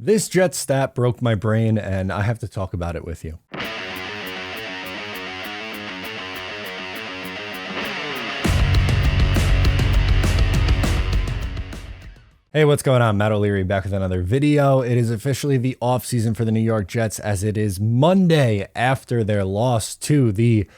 This Jets stat broke my brain, and I have to talk about it with you. Hey, what's going on? Matt O'Leary back with another video. It is officially the offseason for the New York Jets, as it is Monday after their loss to the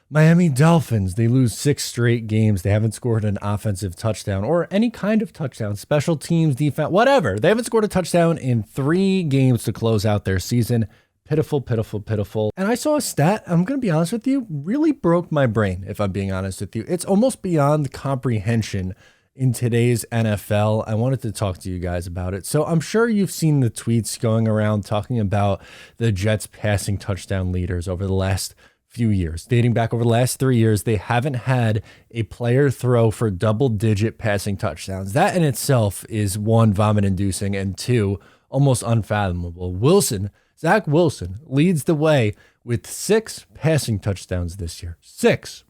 Miami Dolphins. They lose 6 straight games. They haven't scored an offensive touchdown or any kind of touchdown, special teams, defense, whatever. They haven't scored a touchdown in 3 games to close out their season. Pitiful, pitiful, pitiful. And I saw a stat, I'm going to be honest with you, really broke my brain, if I'm being honest with you. It's almost beyond comprehension in today's NFL. I wanted to talk to you guys about it. So I'm sure you've seen the tweets going around talking about the Jets passing touchdown leaders over the last few years. Dating back over the last 3 years, they haven't had a player throw for double-digit passing touchdowns. That in itself is 1, vomit-inducing, and 2, almost unfathomable. Zach Wilson leads the way with 6 passing touchdowns this year. 6.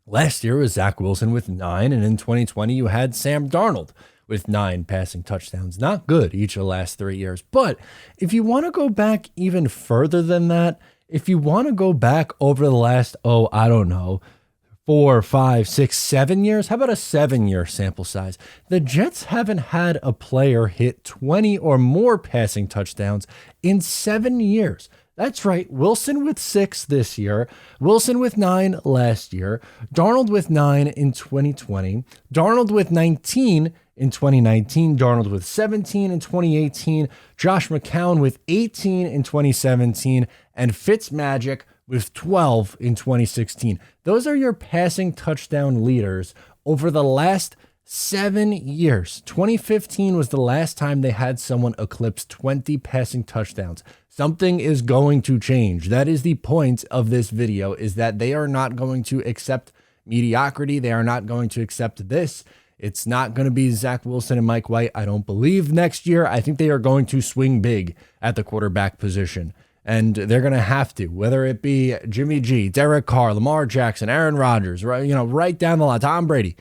Last year was Zach Wilson with 9, and in 2020 you had Sam Darnold with 9 passing touchdowns. Not good each of the last 3 years. But if you want to go back even further than that, if you want to go back over the last, 4, 5, 6, 7 years, how about a 7-year sample size? The Jets haven't had a player hit 20 or more passing touchdowns in 7 years. That's right. Wilson with 6 this year. Wilson with 9 last year. Darnold with 9 in 2020. Darnold with 19 in 2019. Darnold with 17 in 2018. Josh McCown with 18 in 2017. And Fitzmagic with 12 in 2016. Those are your passing touchdown leaders over the last 7 years. 2015 was the last time they had someone eclipse 20 passing touchdowns. Something is going to change. That is the point of this video, is that they are not going to accept mediocrity. They are not going to accept this. It's not going to be Zach Wilson and Mike White, I don't believe, next year. I think they are going to swing big at the quarterback position. And they're going to have to, whether it be Jimmy G, Derek Carr, Lamar Jackson, Aaron Rodgers, right down the line, Tom Brady,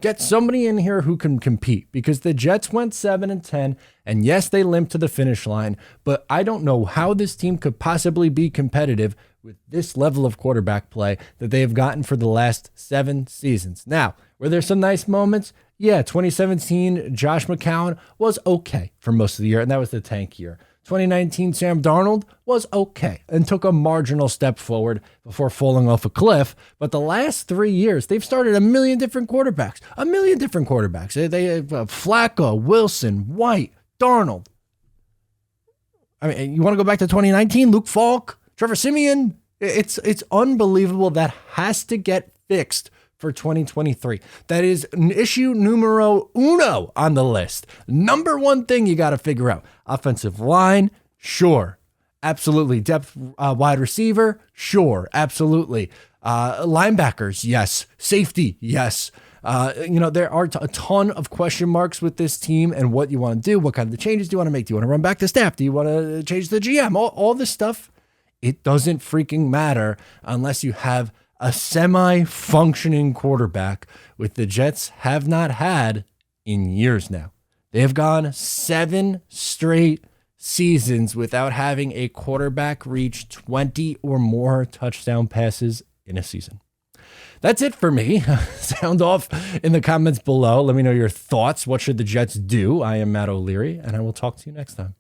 get somebody in here who can compete, because the Jets went 7-10, and yes, they limped to the finish line, but I don't know how this team could possibly be competitive with this level of quarterback play that they have gotten for the last 7 seasons. Now, were there some nice moments? Yeah, 2017, Josh McCown was okay for most of the year, and that was the tank year. 2019 Sam Darnold was okay and took a marginal step forward before falling off a cliff. But the last 3 years, they've started a million different quarterbacks. They have Flacco, Wilson, White, Darnold. I mean, you want to go back to 2019? Luke Falk, Trevor Siemian. It's unbelievable. That has to get fixed for 2023. That is issue numero uno on the list. Number 1 thing you got to figure out. Offensive line, sure. Absolutely. Depth wide receiver, sure. Absolutely. Linebackers, yes. Safety, yes. There are a ton of question marks with this team and what you want to do. What kind of changes do you want to make? Do you want to run back the staff? Do you want to change the GM? All this stuff, it doesn't freaking matter unless you have a semi-functioning quarterback, with the Jets have not had in years now. They have gone 7 straight seasons without having a quarterback reach 20 or more touchdown passes in a season. That's it for me. Sound off in the comments below. Let me know your thoughts. What should the Jets do? I am Matt O'Leary, and I will talk to you next time.